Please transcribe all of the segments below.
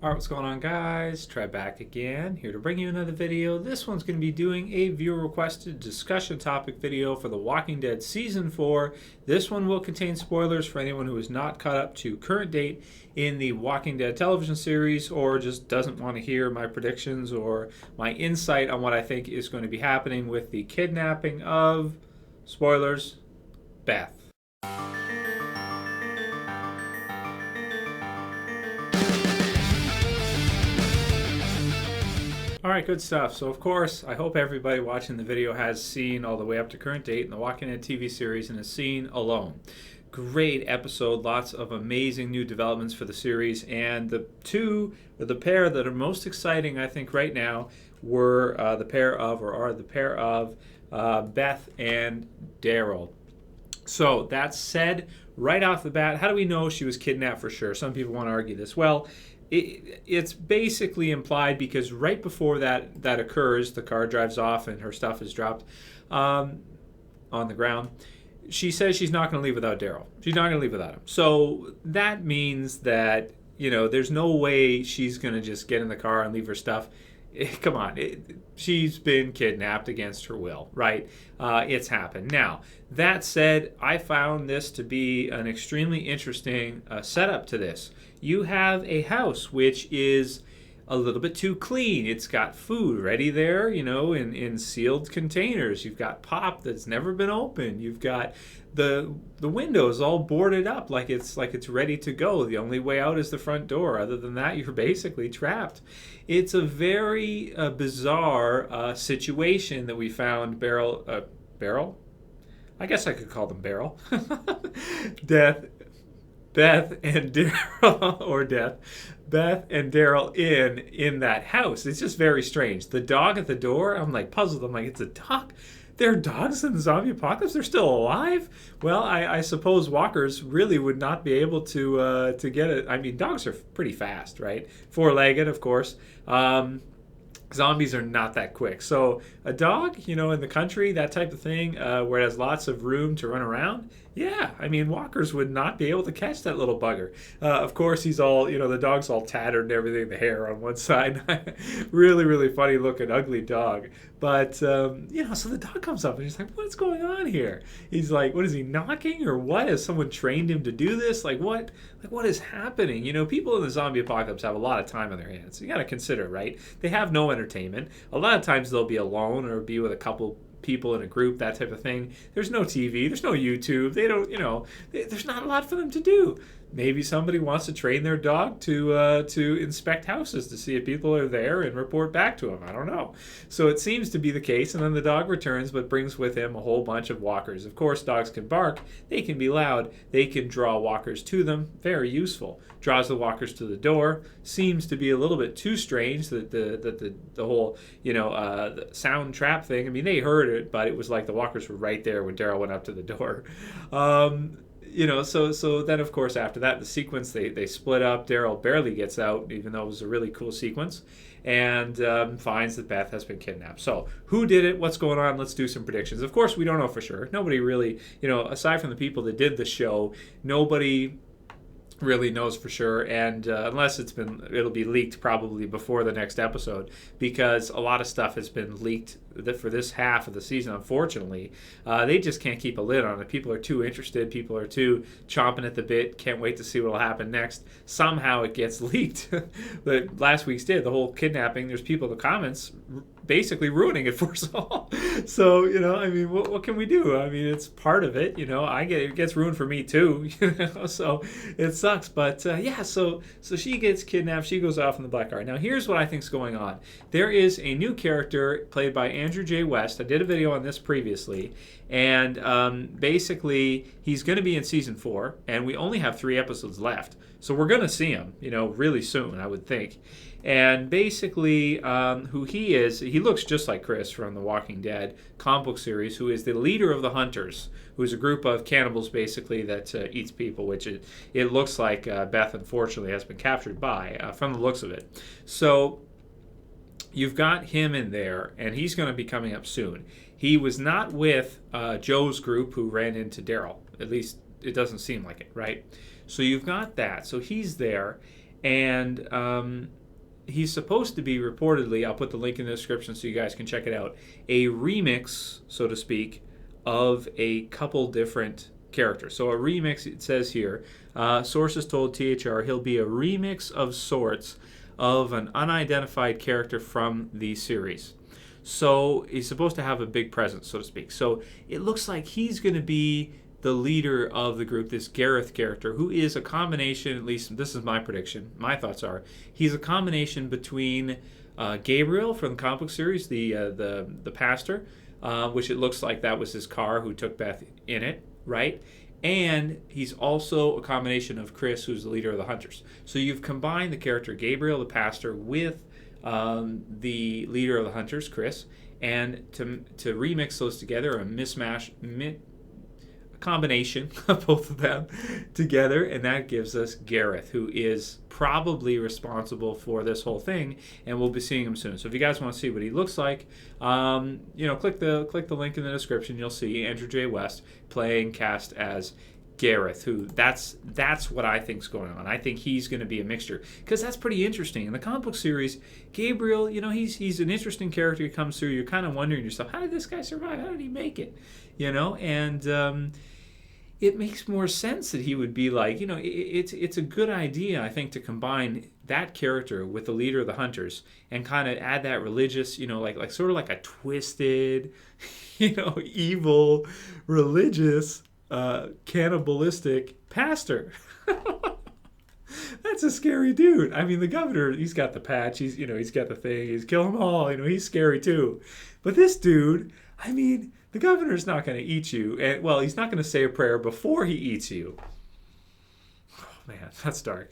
Alright, what's going on, guys? Try back again, here to bring you another video. This one's going to be doing a viewer requested discussion topic video for The Walking Dead Season 4. This one will contain spoilers for anyone who is not caught up to current date in the Walking Dead television series, or just doesn't want to hear my predictions or my insight on what I think is going to be happening with the kidnapping of, spoilers, Beth. Alright, good stuff. So of course, I hope everybody watching the video has seen all the way up to current date in the Walking Dead TV series and has seen Alone. Great episode, lots of amazing new developments for the series, and the pair that are most exciting, I think, right now were the pair of Beth and Daryl. So that said, right off the bat, how do we know she was kidnapped for sure? Some people want to argue this. Well, it's basically implied because right before that occurs, the car drives off and her stuff is dropped on the ground. She says she's not going to leave without Daryl. She's not going to leave without him. So that means that, there's no way she's going to just get in the car and leave her stuff. Come on, she's been kidnapped against her will, right? It's happened. Now, that said, I found this to be an extremely interesting setup to this. You have a house which is a little bit too clean. It's got food ready there, in sealed containers. You've got pop that's never been opened. You've got the windows all boarded up like it's ready to go. The only way out is the front door. Other than that, you're basically trapped. It's a very bizarre situation that we found Barrel? I guess I could call them Barrel. Beth and Daryl, Beth and Daryl in that house. It's just very strange. The dog at the door, I'm like puzzled. I'm like, it's a dog? There are dogs in the zombie apocalypse? They're still alive? Well, I suppose walkers really would not be able to get it. I mean, dogs are pretty fast, right? Four-legged, of course. Zombies are not that quick. So a dog, in the country, that type of thing, where it has lots of room to run around, yeah, I mean, walkers would not be able to catch that little bugger. Of course, he's all, the dog's all tattered and everything, the hair on one side. Really, really funny looking, ugly dog. But, so the dog comes up and he's like, what's going on here? He's like, what is he, knocking or what? Has someone trained him to do this? What is happening? People in the zombie apocalypse have a lot of time on their hands. You got to consider, right? They have no entertainment. A lot of times they'll be alone or be with a couple people in a group, that type of thing. There's no TV, there's no YouTube. They don't, there's not a lot for them to do. Maybe somebody wants to train their dog to inspect houses to see if people are there and report back to them. I don't know. So it seems to be the case, and then the dog returns but brings with him a whole bunch of walkers. Of course, dogs can bark, they can be loud, they can draw walkers to them. Very useful. Draws the walkers to the door. Seems to be a little bit too strange that the whole, the sound trap thing. I mean, they heard it, but it was like the walkers were right there when Daryl went up to the door. So then, of course, after that, the sequence, they split up. Daryl barely gets out, even though it was a really cool sequence, and finds that Beth has been kidnapped. So who did it? What's going on? Let's do some predictions. Of course, we don't know for sure. Nobody really, aside from the people that did the show, nobody really knows for sure, and unless it'll be leaked probably before the next episode, because a lot of stuff has been leaked for this half of the season. Unfortunately, they just can't keep a lid on it. People are too interested, people are too chomping at the bit, can't wait to see what will happen next. Somehow it gets leaked. But last week's the whole kidnapping, there's people in the comments basically ruining it for us all. So, I mean, what can we do? I mean, it's part of it, it gets ruined for me too, so it sucks. But so she gets kidnapped, she goes off in the black car. Now, here's what I think's going on. There is a new character played by Andrew J. West. I did a video on this previously, and basically he's going to be in season 4, and we only have 3 episodes left. So we're going to see him, really soon, I would think. And basically, who he is, he looks just like Chris from the Walking Dead comic book series, who is the leader of the Hunters, who is a group of cannibals, basically, that eats people, which it looks like Beth, unfortunately, has been captured by, from the looks of it. So you've got him in there, and he's going to be coming up soon. He was not with Joe's group, who ran into Daryl. At least it doesn't seem like it, right? So you've got that. So he's there. And he's supposed to be reportedly, I'll put the link in the description so you guys can check it out, a remix, so to speak, of a couple different characters. So a remix, it says here, sources told THR he'll be a remix of sorts of an unidentified character from the series. So he's supposed to have a big presence, so to speak. So it looks like he's going to be the leader of the group, this Gareth character, who is a combination, at least this is my prediction, my thoughts are, he's a combination between Gabriel from the comic book series, the pastor, which it looks like that was his car who took Beth in it, right? And he's also a combination of Chris, who's the leader of the Hunters. So you've combined the character Gabriel, the pastor, with the leader of the Hunters, Chris, and to remix those together, a combination of both of them together, and that gives us Gareth, who is probably responsible for this whole thing, and we'll be seeing him soon. So if you guys want to see what he looks like, click the link in the description. You'll see Andrew J. West cast as Gareth, who that's what I think's going on. I think he's going to be a mixture, because that's pretty interesting. In the comic book series, Gabriel, he's an interesting character. He comes through. You're kind of wondering yourself, how did this guy survive? How did he make it? And it makes more sense that he would be like, it's a good idea, I think, to combine that character with the leader of the Hunters and kind of add that religious, like sort of like a twisted, evil, religious, cannibalistic pastor. That's a scary dude. I mean, the governor, he's got the patch, he's got the thing, he's kill them all, he's scary too. But this dude, I mean, the governor's not going to eat you, and well, he's not going to say a prayer before he eats you. Oh man, that's dark,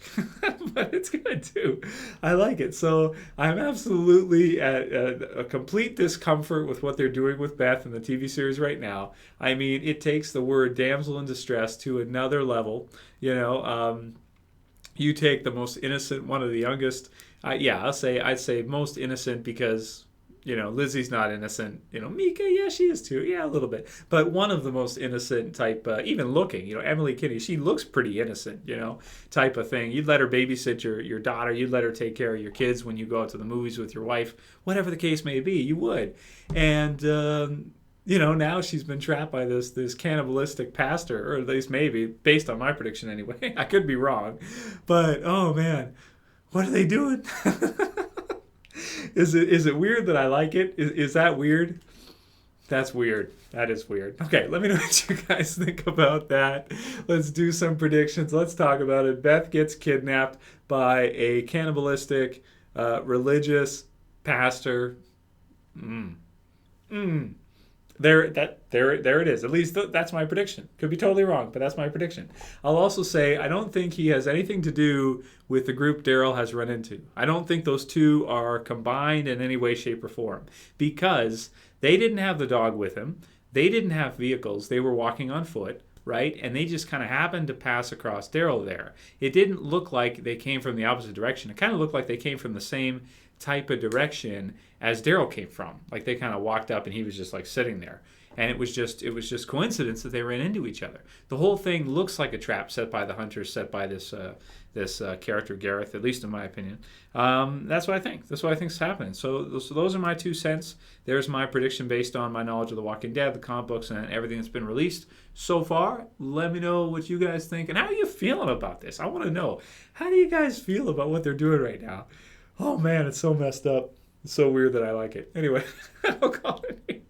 but it's good too. I like it. So I'm absolutely at a complete discomfort with what they're doing with Beth in the TV series right now. I mean, it takes the word damsel in distress to another level. You take the most innocent, one of the youngest. I'd say most innocent, because Lizzie's not innocent. Mika, yeah, she is too. Yeah, a little bit. But one of the most innocent type, even looking, Emily Kinney, she looks pretty innocent, type of thing. You'd let her babysit your daughter. You'd let her take care of your kids when you go out to the movies with your wife. Whatever the case may be, you would. And, now she's been trapped by this cannibalistic pastor, or at least maybe, based on my prediction anyway. I could be wrong. But, oh, man, what are they doing? Is it weird that I like it? Is that weird? That's weird. That is weird. Okay, let me know what you guys think about that. Let's do some predictions. Let's talk about it. Beth gets kidnapped by a cannibalistic, religious pastor. There it is. At least that's my prediction. Could be totally wrong, but that's my prediction. I'll also say I don't think he has anything to do with the group Daryl has run into. I don't think those two are combined in any way, shape, or form, because they didn't have the dog with him. They didn't have vehicles. They were walking on foot, right? And they just kind of happened to pass across Daryl there. It didn't look like they came from the opposite direction. It kind of looked like they came from the same type of direction as Daryl came from. Like they kind of walked up and he was just like sitting there. And it was just coincidence that they ran into each other. The whole thing looks like a trap set by the Hunters, set by this character Gareth, at least in my opinion. That's what I think. That's what I think is happening. So those are my 2 cents. There's my prediction based on my knowledge of The Walking Dead, the comic books, and everything that's been released so far. Let me know what you guys think and how are you feeling about this. I want to know, how do you guys feel about what they're doing right now? Oh man, it's so messed up. It's so weird that I like it. Anyway, I'll call it here.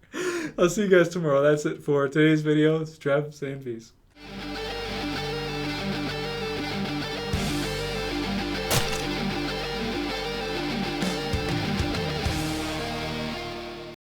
I'll see you guys tomorrow. That's it for today's video. It's Trev saying peace.